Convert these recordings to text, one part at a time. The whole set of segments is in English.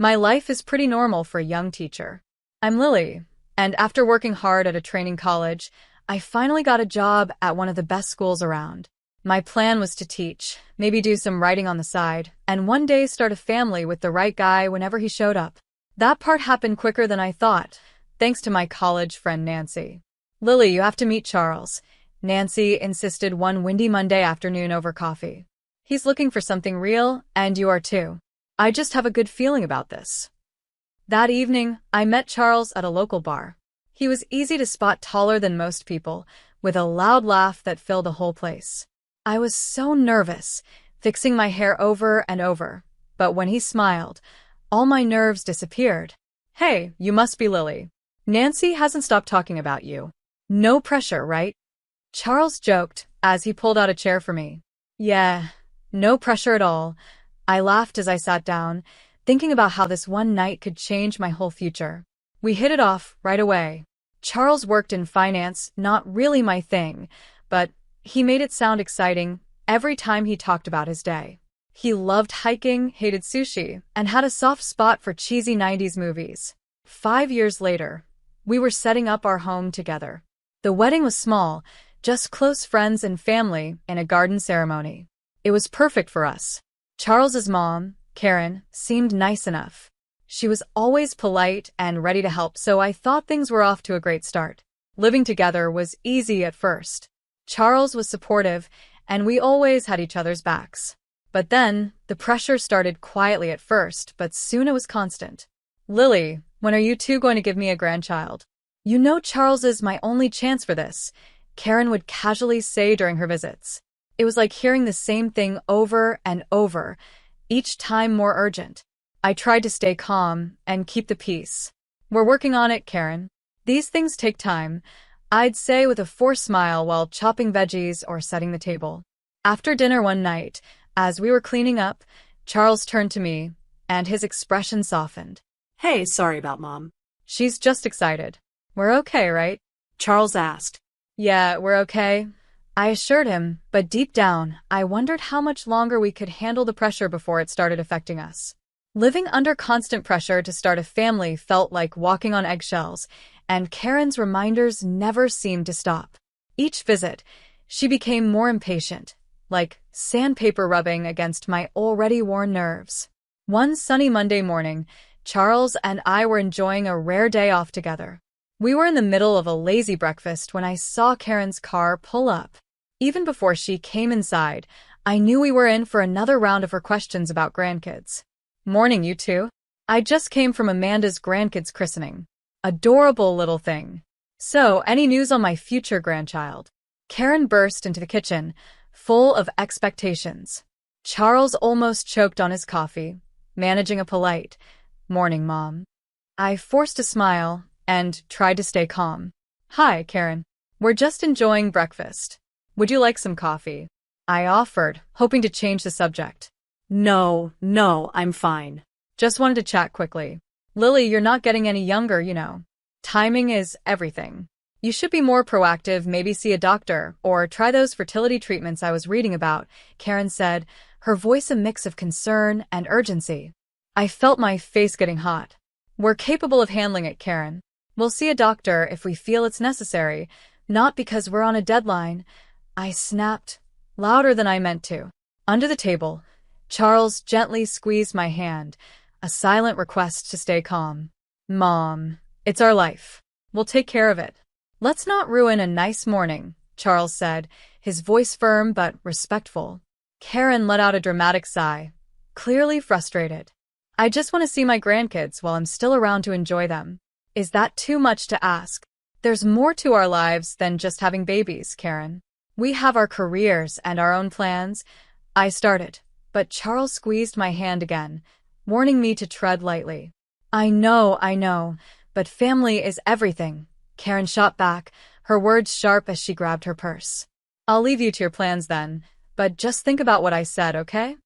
My life is pretty normal for a young teacher. I'm Lily, and after working hard at a training college, I finally got a job at one of the best schools around. My plan was to teach, maybe do some writing on the side, and one day start a family with the right guy whenever he showed up. That part happened quicker than I thought, thanks to my college friend Nancy. Lily, you have to meet Charles, Nancy insisted one windy Monday afternoon over coffee. He's looking for something real, and you are too. I just have a good feeling about this. That evening, I met Charles at a local bar. He was easy to spot, taller than most people, with a loud laugh that filled the whole place. I was so nervous, fixing my hair over and over, but when he smiled, all my nerves disappeared. Hey, you must be Lily. Nancy hasn't stopped talking about you. No pressure, right? Charles joked as he pulled out a chair for me. Yeah, no pressure at all. I laughed as I sat down, thinking about how this one night could change my whole future. We hit it off right away. Charles worked in finance, not really my thing, but he made it sound exciting every time he talked about his day. He loved hiking, hated sushi, and had a soft spot for cheesy 90s movies. 5 years later, we were setting up our home together. The wedding was small, just close friends and family in a garden ceremony. It was perfect for us. Charles's mom, Karen, seemed nice enough. She was always polite and ready to help, so I thought things were off to a great start. Living together was easy at first. Charles was supportive, and we always had each other's backs. But then, the pressure started quietly at first, but soon it was constant. Lily, when are you two going to give me a grandchild? You know Charles is my only chance for this, Karen would casually say during her visits. It was like hearing the same thing over and over, each time more urgent. I tried to stay calm and keep the peace. We're working on it, Karen. These things take time, I'd say with a forced smile while chopping veggies or setting the table. After dinner one night, as we were cleaning up, Charles turned to me, and his expression softened. Hey, sorry about Mom. She's just excited. We're okay, right? Charles asked. Yeah, we're okay, I assured him, but deep down, I wondered how much longer we could handle the pressure before it started affecting us. Living under constant pressure to start a family felt like walking on eggshells, and Karen's reminders never seemed to stop. Each visit, she became more impatient, like sandpaper rubbing against my already worn nerves. One sunny Monday morning, Charles and I were enjoying a rare day off together. We were in the middle of a lazy breakfast when I saw Karen's car pull up. Even before she came inside, I knew we were in for another round of her questions about grandkids. Morning, you two. I just came from Amanda's grandkids christening. Adorable little thing. So, any news on my future grandchild? Karen burst into the kitchen, full of expectations. Charles almost choked on his coffee, managing a polite, "Morning, Mom." I forced a smile and tried to stay calm. Hi, Karen. We're just enjoying breakfast. Would you like some coffee? I offered, hoping to change the subject. No, I'm fine. Just wanted to chat quickly. Lily, you're not getting any younger, you know. Timing is everything. You should be more proactive, maybe see a doctor, or try those fertility treatments I was reading about, Karen said, her voice a mix of concern and urgency. I felt my face getting hot. We're capable of handling it, Karen. We'll see a doctor if we feel it's necessary, not because we're on a deadline. I snapped, louder than I meant to. Under the table, Charles gently squeezed my hand, a silent request to stay calm. Mom, it's our life. We'll take care of it. Let's not ruin a nice morning, Charles said, his voice firm but respectful. Karen let out a dramatic sigh, clearly frustrated. I just want to see my grandkids while I'm still around to enjoy them. Is that too much to ask? There's more to our lives than just having babies, Karen. We have our careers and our own plans. I started, but Charles squeezed my hand again, warning me to tread lightly. I know, but family is everything. Karen shot back, her words sharp as she grabbed her purse. I'll leave you to your plans then, but just think about what I said, okay?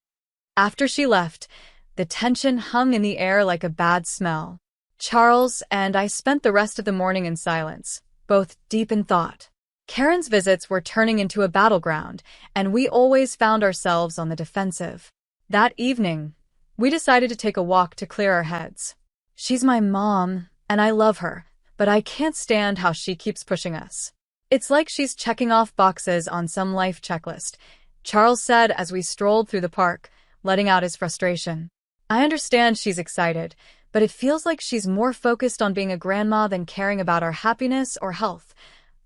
After she left, the tension hung in the air like a bad smell. Charles and I spent the rest of the morning in silence, both deep in thought. Karen's visits were turning into a battleground, and we always found ourselves on the defensive. That evening, We decided to take a walk to clear our heads. She's my mom, and I love her, but I can't stand how she keeps pushing us. It's like she's checking off boxes on some life checklist, Charles said as we strolled through the park, letting out his frustration. I understand she's excited, but it feels like she's more focused on being a grandma than caring about our happiness or health.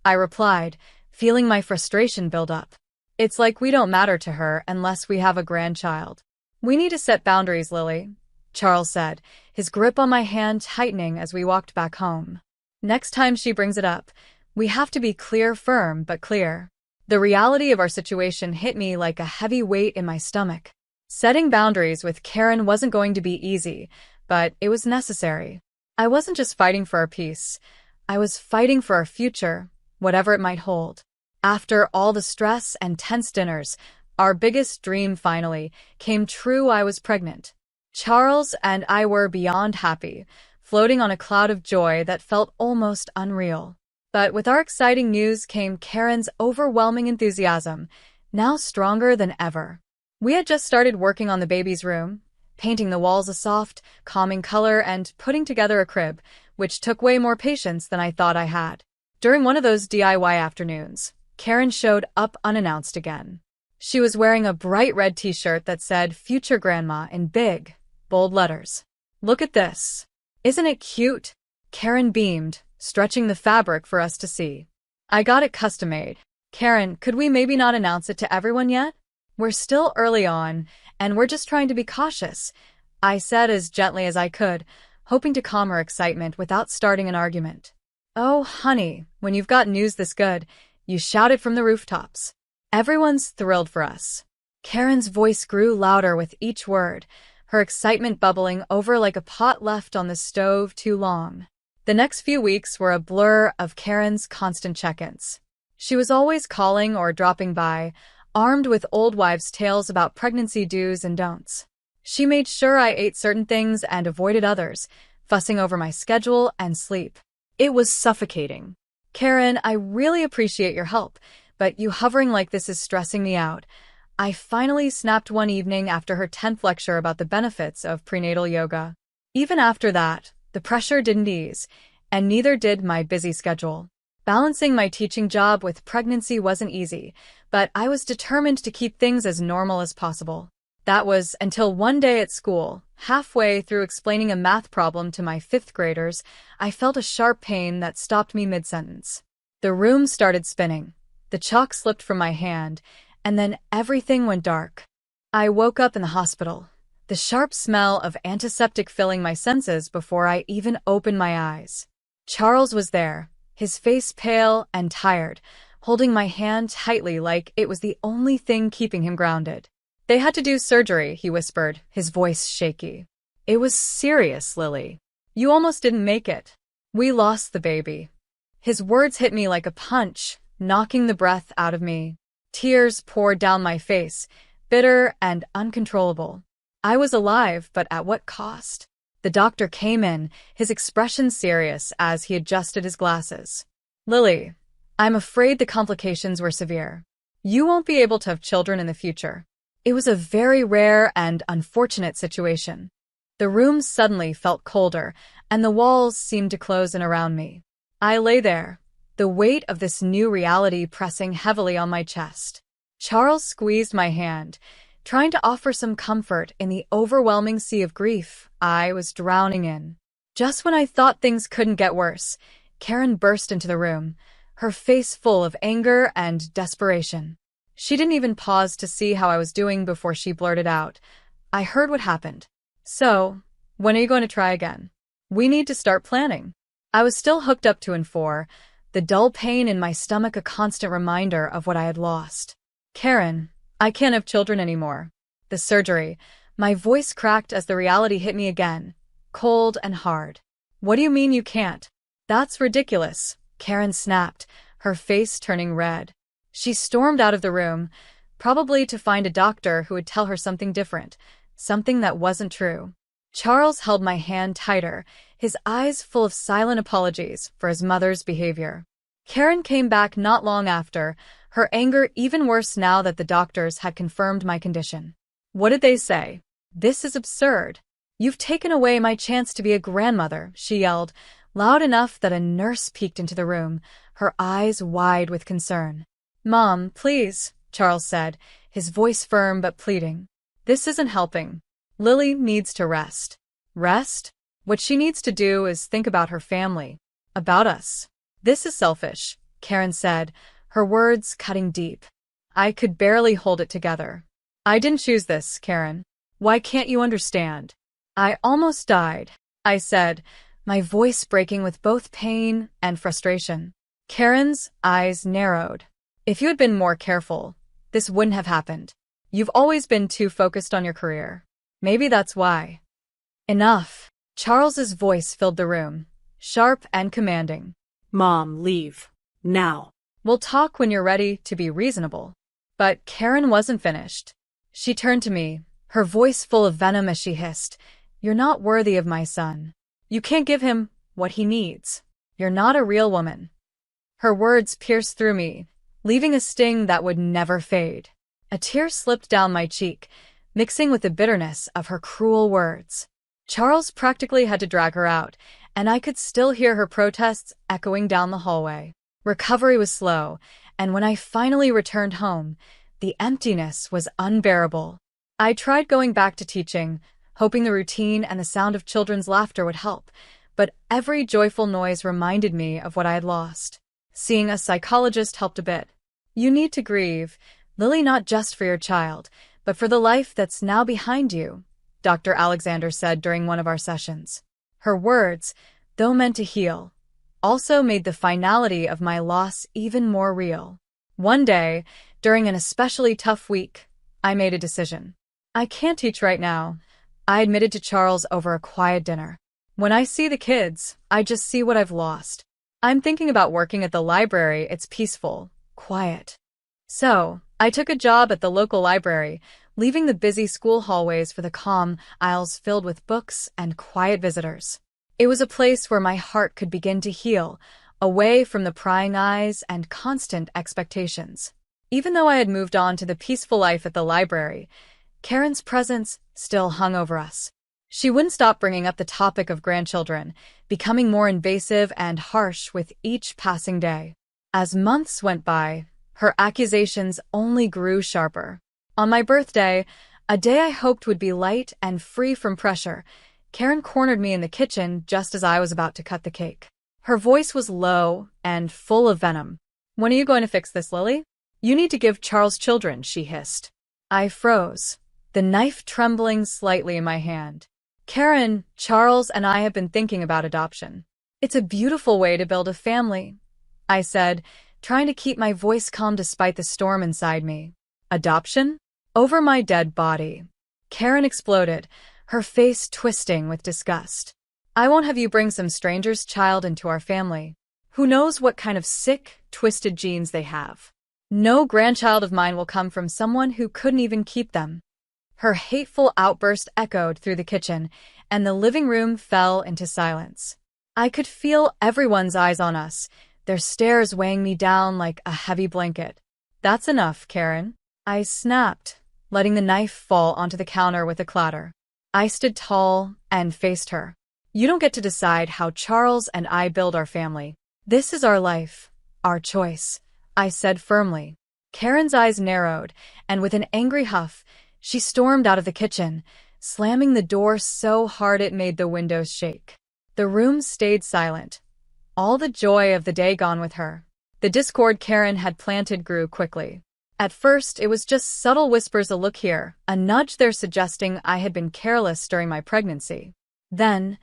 I replied, feeling my frustration build up. It's like we don't matter to her unless we have a grandchild. We need to set boundaries, Lily, Charles said, his grip on my hand tightening as we walked back home. Next time she brings it up, we have to be clear, firm, but clear. The reality of our situation hit me like a heavy weight in my stomach. Setting boundaries with Karen wasn't going to be easy, but it was necessary. I wasn't just fighting for our peace. I was fighting for our future, whatever it might hold. After all the stress and tense dinners, our biggest dream finally came true. I was pregnant. Charles and I were beyond happy, floating on a cloud of joy that felt almost unreal. But with our exciting news came Karen's overwhelming enthusiasm, now stronger than ever. We had just started working on the baby's room, painting the walls a soft, calming color and putting together a crib, which took way more patience than I thought I had. During one of those DIY afternoons, Karen showed up unannounced again. She was wearing a bright red t-shirt that said "Future Grandma" in big, bold letters. "Look at this. Isn't it cute?" Karen beamed, stretching the fabric for us to see. "I got it custom-made. Karen, could we maybe not announce it to everyone yet? We're still early on, and we're just trying to be cautious," I said as gently as I could, hoping to calm her excitement without starting an argument. "Oh, honey, when you've got news this good, you shout it from the rooftops. Everyone's thrilled for us." Karen's voice grew louder with each word, her excitement bubbling over like a pot left on the stove too long. The next few weeks were a blur of Karen's constant check-ins. She was always calling or dropping by, armed with old wives' tales about pregnancy do's and don'ts. She made sure I ate certain things and avoided others, fussing over my schedule and sleep. It was suffocating. "Karen, I really appreciate your help, but you hovering like this is stressing me out," I finally snapped one evening after her 10th lecture about the benefits of prenatal yoga. Even after that, the pressure didn't ease, and neither did my busy schedule. Balancing my teaching job with pregnancy wasn't easy, but I was determined to keep things as normal as possible. That was until one day at school, halfway through explaining a math problem to my 5th graders, I felt a sharp pain that stopped me mid-sentence. The room started spinning. The chalk slipped from my hand, and then everything went dark. I woke up in the hospital, the sharp smell of antiseptic filling my senses before I even opened my eyes. Charles was there, his face pale and tired, holding my hand tightly like it was the only thing keeping him grounded. "They had to do surgery," he whispered, his voice shaky. "It was serious, Lily. You almost didn't make it. We lost the baby." His words hit me like a punch, knocking the breath out of me. Tears poured down my face, bitter and uncontrollable. I was alive, but at what cost? The doctor came in, his expression serious as he adjusted his glasses. "Lily, I'm afraid the complications were severe. You won't be able to have children in the future." It was a very rare and unfortunate situation. The room suddenly felt colder, and the walls seemed to close in around me. I lay there, the weight of this new reality pressing heavily on my chest. Charles squeezed my hand, trying to offer some comfort in the overwhelming sea of grief I was drowning in. Just when I thought things couldn't get worse, Karen burst into the room, her face full of anger and desperation. She didn't even pause to see how I was doing before she blurted out, "I heard what happened. So, when are you going to try again? We need to start planning." I was still hooked up to N4, the dull pain in my stomach a constant reminder of what I had lost. "Karen, I can't have children anymore." The surgery. My voice cracked as the reality hit me again, cold and hard. "What do you mean you can't?" "That's ridiculous," Karen snapped, her face turning red. She stormed out of the room, probably to find a doctor who would tell her something different, something that wasn't true. Charles held my hand tighter, his eyes full of silent apologies for his mother's behavior. Karen came back not long after, her anger even worse now that the doctors had confirmed my condition. "What did they say?" "This is absurd. You've taken away my chance to be a grandmother," she yelled, loud enough that a nurse peeked into the room, her eyes wide with concern. "Mom, please," Charles said, his voice firm but pleading. "This isn't helping. Lily needs to rest." Rest? What she needs to do is think about her family. About us. "This is selfish," Karen said, her words cutting deep. I could barely hold it together. "I didn't choose this, Karen. Why can't you understand?" "I almost died," I said, my voice breaking with both pain and frustration. Karen's eyes narrowed. "If you had been more careful, this wouldn't have happened. You've always been too focused on your career. Maybe that's why." "Enough." Charles's voice filled the room, sharp and commanding. Mom, leave. Now. "We'll talk when you're ready to be reasonable." But Karen wasn't finished. She turned to me, her voice full of venom as she hissed, "You're not worthy of my son. You can't give him what he needs. You're not a real woman." Her words pierced through me, leaving a sting that would never fade. A tear slipped down my cheek, mixing with the bitterness of her cruel words. Charles practically had to drag her out, and I could still hear her protests echoing down the hallway. Recovery was slow, and when I finally returned home, the emptiness was unbearable. I tried going back to teaching, hoping the routine and the sound of children's laughter would help, but every joyful noise reminded me of what I had lost. Seeing a psychologist helped a bit. "You need to grieve, Lily, not just for your child, but for the life that's now behind you," Dr. Alexander said during one of our sessions. Her words, though meant to heal, also made the finality of my loss even more real. One day, during an especially tough week, I made a decision. "I can't teach right now," I admitted to Charles over a quiet dinner. "When I see the kids, I just see what I've lost. I'm thinking about working at the library. It's peaceful, quiet." So, I took a job at the local library, leaving the busy school hallways for the calm aisles filled with books and quiet visitors. It was a place where my heart could begin to heal, away from the prying eyes and constant expectations. Even though I had moved on to the peaceful life at the library, Karen's presence still hung over us. She wouldn't stop bringing up the topic of grandchildren, becoming more invasive and harsh with each passing day. As months went by, her accusations only grew sharper. On my birthday, a day I hoped would be light and free from pressure, Karen cornered me in the kitchen just as I was about to cut the cake. Her voice was low and full of venom. "When are you going to fix this, Lily? You need to give Charles children," she hissed. I froze, the knife trembling slightly in my hand. "Karen, Charles and I have been thinking about adoption. It's a beautiful way to build a family," I said, trying to keep my voice calm despite the storm inside me. "Adoption? Over my dead body." Karen exploded, her face twisting with disgust. "I won't have you bring some stranger's child into our family. Who knows what kind of sick, twisted genes they have. No grandchild of mine will come from someone who couldn't even keep them." Her hateful outburst echoed through the kitchen, and the living room fell into silence. I could feel everyone's eyes on us, their stares weighing me down like a heavy blanket. "That's enough, Karen," I snapped, letting the knife fall onto the counter with a clatter. I stood tall and faced her. "You don't get to decide how Charles and I build our family. This is our life, our choice," I said firmly. Karen's eyes narrowed, and with an angry huff, she stormed out of the kitchen, slamming the door so hard it made the windows shake. The room stayed silent, all the joy of the day gone with her. The discord Karen had planted grew quickly. At first, it was just subtle whispers, a look here, a nudge there suggesting I had been careless during my pregnancy. Then,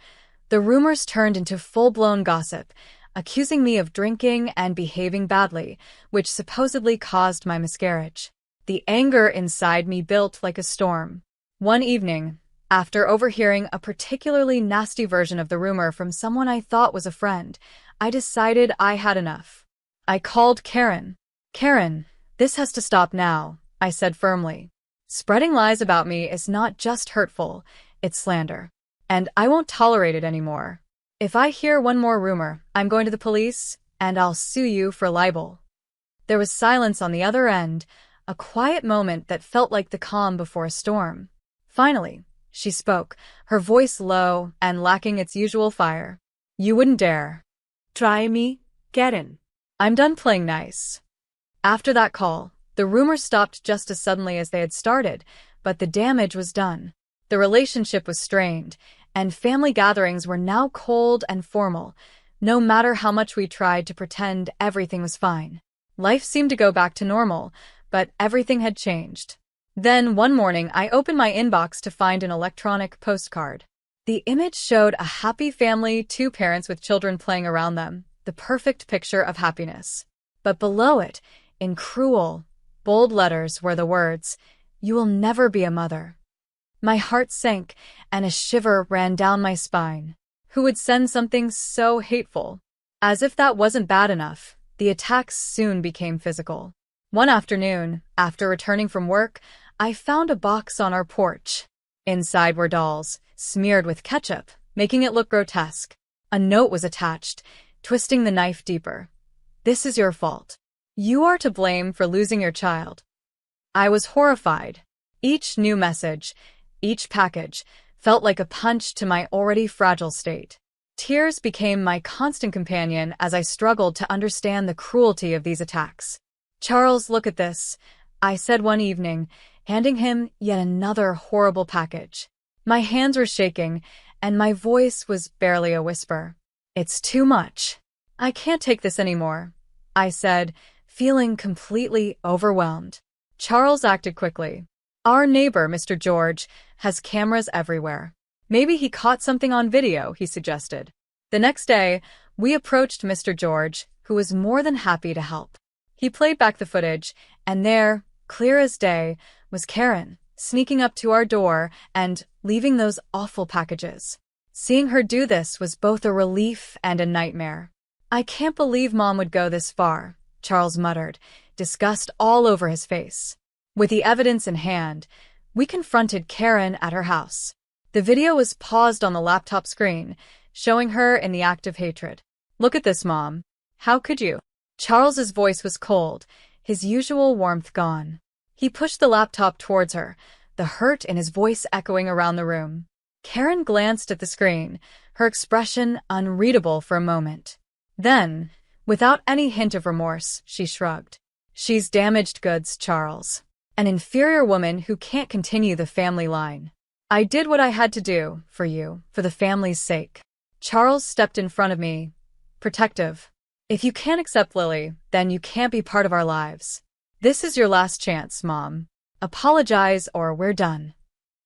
the rumors turned into full-blown gossip, accusing me of drinking and behaving badly, which supposedly caused my miscarriage. The anger inside me built like a storm. One evening, after overhearing a particularly nasty version of the rumor from someone I thought was a friend, I decided I had enough. I called Karen. "Karen, this has to stop now," I said firmly. "Spreading lies about me is not just hurtful, it's slander. And I won't tolerate it anymore. If I hear one more rumor, I'm going to the police, and I'll sue you for libel." There was silence on the other end, a quiet moment that felt like the calm before a storm. Finally, she spoke, her voice low and lacking its usual fire. You wouldn't dare. Try me, Karen. I'm done playing nice. After that call, the rumors stopped just as suddenly as they had started, but the damage was done. The relationship was strained, and family gatherings were now cold and formal, no matter how much we tried to pretend everything was fine. Life seemed to go back to normal, but everything had changed. Then, one morning, I opened my inbox to find an electronic postcard. The image showed a happy family, 2 parents with children playing around them, the perfect picture of happiness. But below it, in cruel, bold letters, were the words, "You will never be a mother." My heart sank, and a shiver ran down my spine. Who would send something so hateful? As if that wasn't bad enough, the attacks soon became physical. One afternoon, after returning from work, I found a box on our porch. Inside were dolls, smeared with ketchup, making it look grotesque. A note was attached, twisting the knife deeper. "This is your fault. You are to blame for losing your child." I was horrified. Each new message, each package, felt like a punch to my already fragile state. Tears became my constant companion as I struggled to understand the cruelty of these attacks. "Charles, look at this," I said one evening, handing him yet another horrible package. My hands were shaking, and my voice was barely a whisper. "It's too much. I can't take this anymore," I said, feeling completely overwhelmed. Charles acted quickly. "Our neighbor, Mr. George, has cameras everywhere. Maybe he caught something on video," he suggested. The next day, we approached Mr. George, who was more than happy to help. He played back the footage, and there, clear as day, was Karen, sneaking up to our door and leaving those awful packages. Seeing her do this was both a relief and a nightmare. "I can't believe Mom would go this far," Charles muttered, disgust all over his face. With the evidence in hand, we confronted Karen at her house. The video was paused on the laptop screen, showing her in the act of hatred. "Look at this, Mom. How could you?" Charles's voice was cold, his usual warmth gone. He pushed the laptop towards her, the hurt in his voice echoing around the room. Karen glanced at the screen, her expression unreadable for a moment. Then, without any hint of remorse, she shrugged. "She's damaged goods, Charles. An inferior woman who can't continue the family line. I did what I had to do, for you, for the family's sake." Charles stepped in front of me, protective. "If you can't accept Lily, then you can't be part of our lives. This is your last chance, Mom. Apologize or we're done."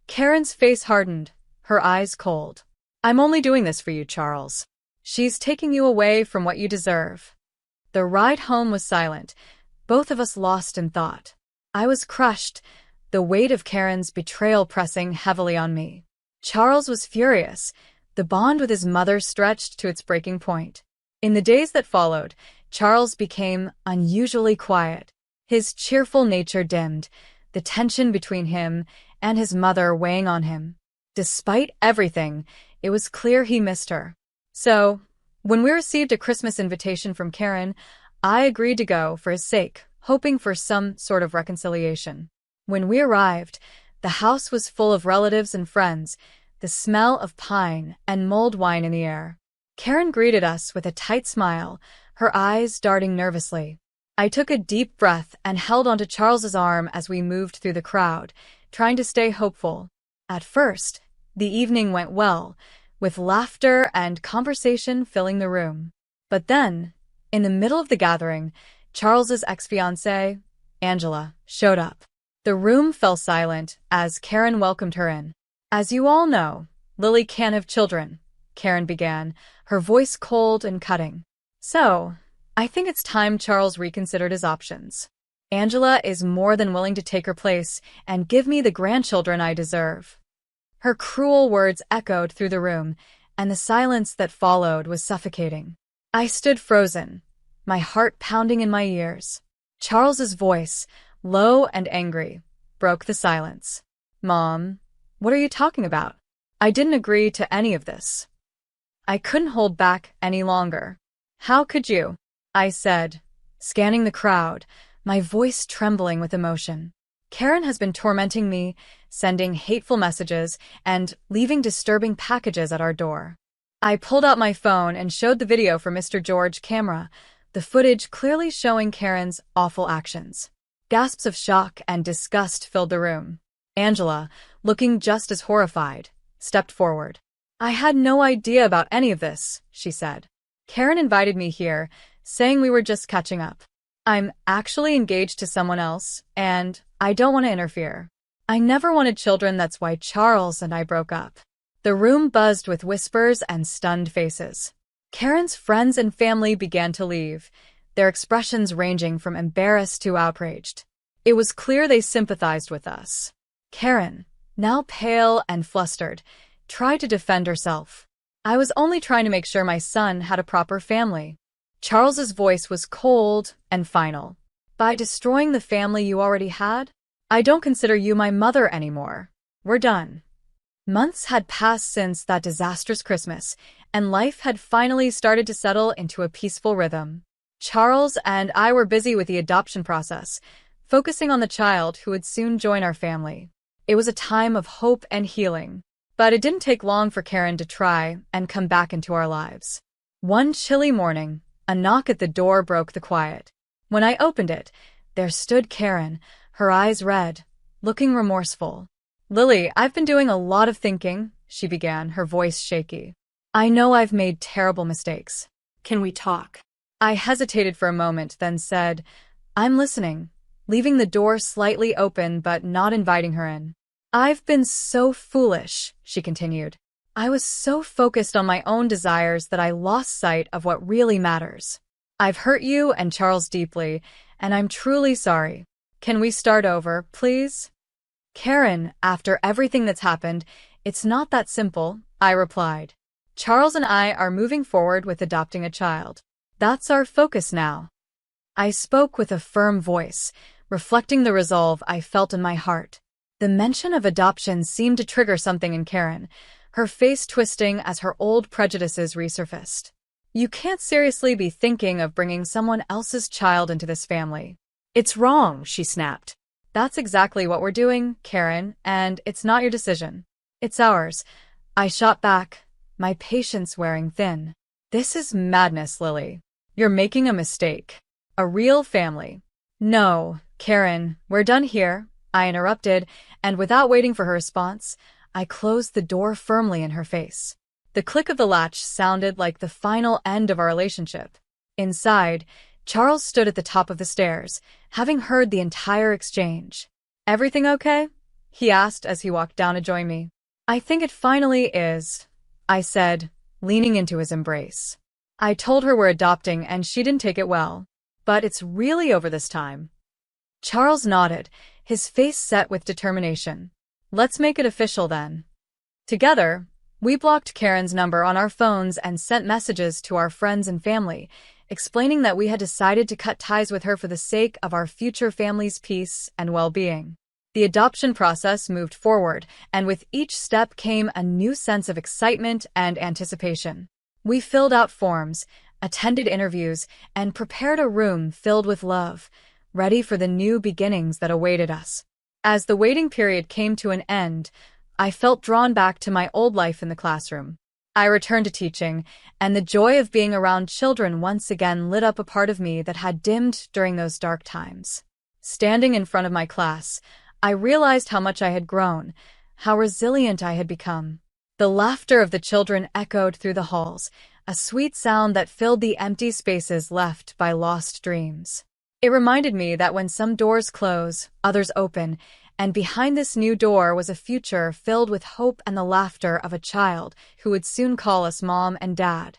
Karen's face hardened, her eyes cold. "I'm only doing this for you, Charles. She's taking you away from what you deserve." The ride home was silent, both of us lost in thought. I was crushed, the weight of Karen's betrayal pressing heavily on me. Charles was furious, the bond with his mother stretched to its breaking point. In the days that followed, Charles became unusually quiet. His cheerful nature dimmed, the tension between him and his mother weighing on him. Despite everything, it was clear he missed her. So, when we received a Christmas invitation from Karen, I agreed to go for his sake, hoping for some sort of reconciliation. When we arrived, the house was full of relatives and friends, the smell of pine and mulled wine in the air. Karen greeted us with a tight smile, her eyes darting nervously. I took a deep breath and held onto Charles's arm as we moved through the crowd, trying to stay hopeful. At first, the evening went well, with laughter and conversation filling the room. But then, in the middle of the gathering, Charles's ex-fiancée, Angela, showed up. The room fell silent as Karen welcomed her in. "As you all know, Lily can't have children," Karen began, her voice cold and cutting. "So, I think it's time Charles reconsidered his options. Angela is more than willing to take her place and give me the grandchildren I deserve." Her cruel words echoed through the room, and the silence that followed was suffocating. I stood frozen, my heart pounding in my ears. Charles's voice, low and angry, broke the silence. "Mom, what are you talking about? I didn't agree to any of this." I couldn't hold back any longer. "How could you?" I said, scanning the crowd, my voice trembling with emotion. "Karen has been tormenting me sending hateful messages, and leaving disturbing packages at our door. I pulled out my phone and showed the video for Mr. George's camera, the footage clearly showing Karen's awful actions. Gasps of shock and disgust filled the room. Angela, looking just as horrified, stepped forward. "I had no idea about any of this," she said. "Karen invited me here, saying we were just catching up. I'm actually engaged to someone else, and I don't want to interfere. I never wanted children, that's why Charles and I broke up." The room buzzed with whispers and stunned faces. Karen's friends and family began to leave, their expressions ranging from embarrassed to outraged. It was clear they sympathized with us. Karen, now pale and flustered, tried to defend herself. "I was only trying to make sure my son had a proper family." Charles's voice was cold and final. "By destroying the family you already had? I don't consider you my mother anymore. We're done." Months had passed since that disastrous Christmas, and life had finally started to settle into a peaceful rhythm. Charles and I were busy with the adoption process, focusing on the child who would soon join our family. It was a time of hope and healing, but it didn't take long for Karen to try and come back into our lives. One chilly morning, a knock at the door broke the quiet. When I opened it, there stood Karen, her eyes red, looking remorseful. "Lily, I've been doing a lot of thinking," she began, her voice shaky. "I know I've made terrible mistakes. Can we talk?" I hesitated for a moment, then said, "I'm listening," leaving the door slightly open but not inviting her in. "I've been so foolish," she continued. "I was so focused on my own desires that I lost sight of what really matters. I've hurt you and Charles deeply, and I'm truly sorry. Can we start over, please?" "Karen, after everything that's happened, it's not that simple," I replied. "Charles and I are moving forward with adopting a child. That's our focus now." I spoke with a firm voice, reflecting the resolve I felt in my heart. The mention of adoption seemed to trigger something in Karen, her face twisting as her old prejudices resurfaced. "You can't seriously be thinking of bringing someone else's child into this family." "It's wrong," she snapped. "That's exactly what we're doing, Karen, and it's not your decision. It's ours," I shot back, my patience wearing thin. "This is madness, Lily. You're making a mistake. A real family." "No, Karen, we're done here," I interrupted, and without waiting for her response, I closed the door firmly in her face. The click of the latch sounded like the final end of our relationship. Inside, Charles stood at the top of the stairs, having heard the entire exchange. "Everything okay?" he asked as he walked down to join me. "I think it finally is," I said, leaning into his embrace. "I told her we're adopting and she didn't take it well. But it's really over this time." Charles nodded, his face set with determination. "Let's make it official then." Together, we blocked Karen's number on our phones and sent messages to our friends and family, explaining that we had decided to cut ties with her for the sake of our future family's peace and well-being. The adoption process moved forward, and with each step came a new sense of excitement and anticipation. We filled out forms, attended interviews, and prepared a room filled with love, ready for the new beginnings that awaited us. As the waiting period came to an end, I felt drawn back to my old life in the classroom. I returned to teaching, and the joy of being around children once again lit up a part of me that had dimmed during those dark times. Standing in front of my class, I realized how much I had grown, how resilient I had become. The laughter of the children echoed through the halls, a sweet sound that filled the empty spaces left by lost dreams. It reminded me that when some doors close, others open, and behind this new door was a future filled with hope and the laughter of a child who would soon call us Mom and Dad.